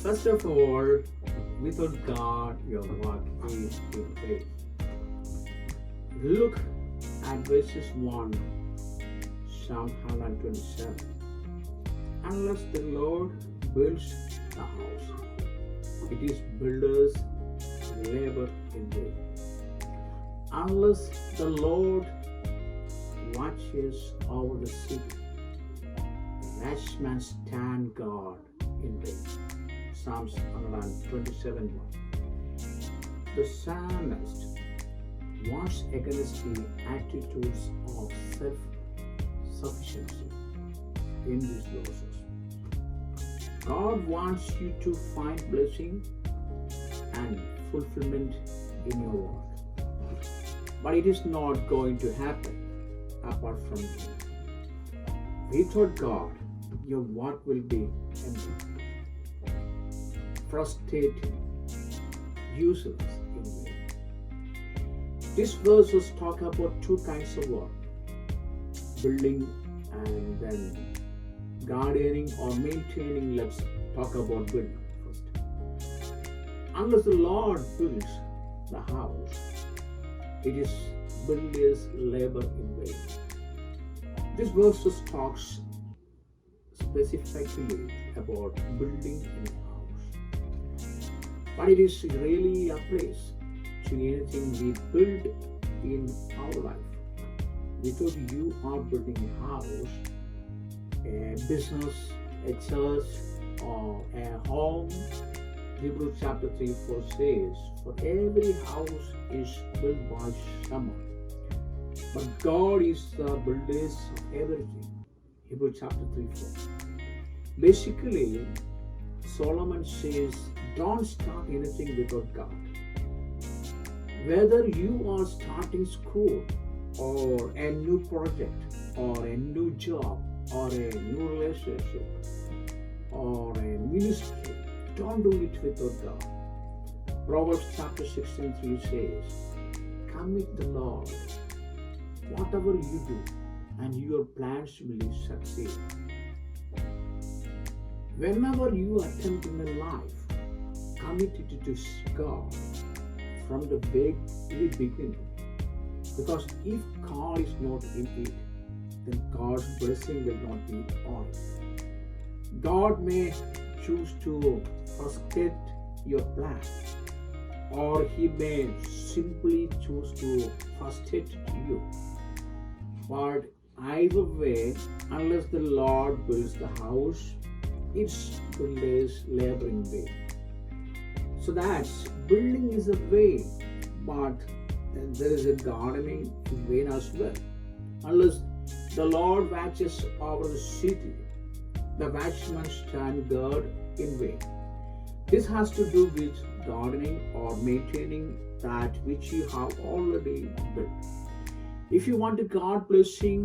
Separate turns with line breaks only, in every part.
First of all, without God, your work is in vain. Look at verses 1, Psalm 127. Unless the Lord builds the house, it is builders' labor in vain. Unless the Lord watches over the city, watchmen stand guard in vain. Psalms 127:1. The psalmist warns against the attitudes of self-sufficiency in these verses. God wants you to find blessing and fulfillment in your work, but it is not going to happen apart from Him. Without God, your work will be empty, frustrating, useless in vain. These verses talk about two kinds of work: building and then gardening or maintaining. Let's talk about building first. Unless the Lord builds the house, it is builders' labor in vain. This verses talks specifically about building a house, but it is really applies to anything we build in our life. Without you are building a house, a business, a church, or a home, Hebrews chapter 3:4 says, "For every house is built by someone, but God is the builder of everything." Hebrews chapter 3:4. Basically, Solomon says, don't start anything without God. Whether you are starting school or a new project or a new job or a new relationship or a ministry, don't do it without God. Proverbs chapter 16:3 says, "Commit the Lord whatever you do, and your plans will succeed." Whenever you attempt in a life, commit it to God from the very beginning. Because if God is not in it, then God's blessing will not be on it. God may choose to frustrate your plan, or He may simply choose to frustrate you. But either way, unless the Lord builds the house, it's builders' labor in vain. So that's building is a way, but there is a gardening in vain as well. Unless the Lord watches over the city, the watchmen stand guard in vain. This has to do with gardening or maintaining that which you have already built. If you want a God blessing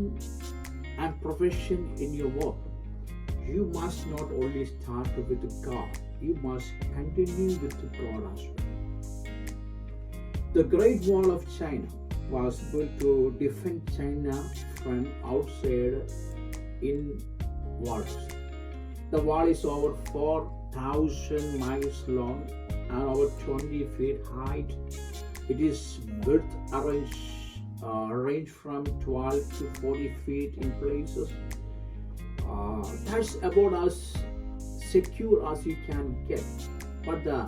and profession in your work, you must not only start with God, you must continue with God as well. The Great Wall of China was built to defend China from outside in waters. The wall is over 4,000 miles long and over 20 feet height. It is width range from 12 to 40 feet in places. That's about as secure as you can get. But the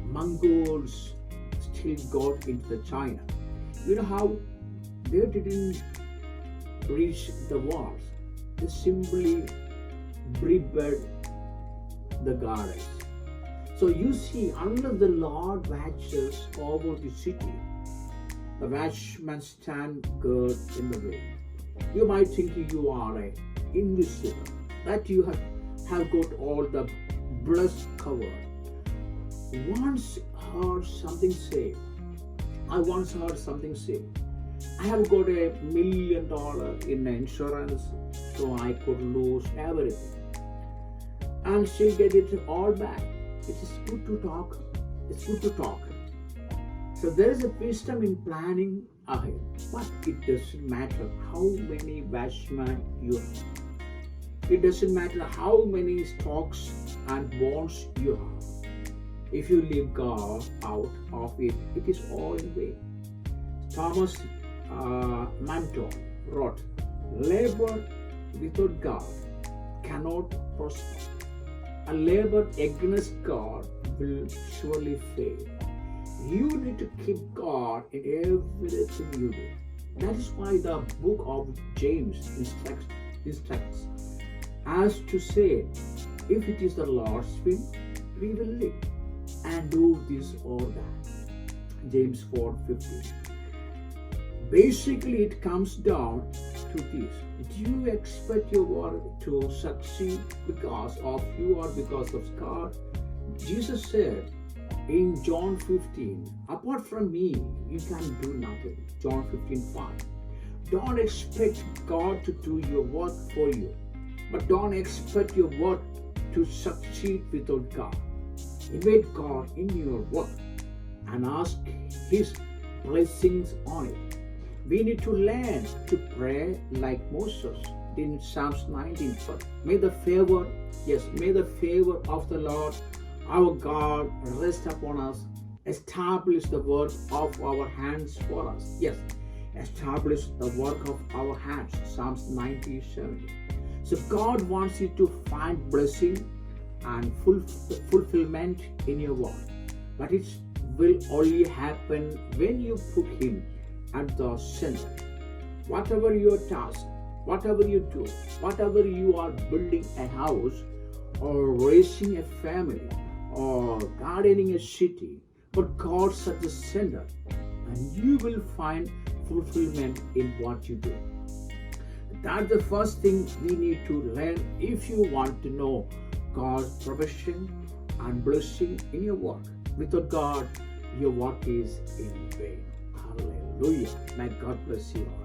Mongols still got into the China. You know how they didn't breach the walls? They simply rebuilt the gardens. So you see, unless the Lord watches over the city, the watchmen stand guard in the way. You might think you are invisible, that you have got all the blessed covered. Once heard something say, I once heard something say, I have got $1 million in insurance, so I could lose everything and still get it all back. It is good to talk. It's good to talk. So there is a wisdom in planning ahead, but it doesn't matter how many watchmen you have. It doesn't matter how many stocks and bonds you have. If you leave God out of it, it is all in vain. Thomas Manton wrote, labor without God cannot prosper. A labor against God will surely fail. You need to keep God in everything you do. That is why the book of James instructs us to say, if it is the Lord's will, we will live and do this or that. James 4:15. Basically, it comes down to this. Do you expect your work to succeed because of you or because of God? Jesus said in John 15, apart from me, you can do nothing. John 15:5. Don't expect God to do your work for you, but don't expect your work to succeed without God. Invite God in your work and ask His blessings on it. We need to learn to pray like Moses in Psalms 19. May the favor of the Lord our God rest upon us. Establish the work of our hands for us. Yes, establish the work of our hands. Psalms 90:70. So God wants you to find blessing and fulfillment in your work. But it will only happen when you put Him at the center. Whatever your task, whatever you do, whatever you are building a house or raising a family or gardening a city, put God at the center and you will find fulfillment in what you do. That's the first thing we need to learn if you want to know God's provision and blessing in your work. Without God, your work is in vain. Hallelujah. May God bless you all.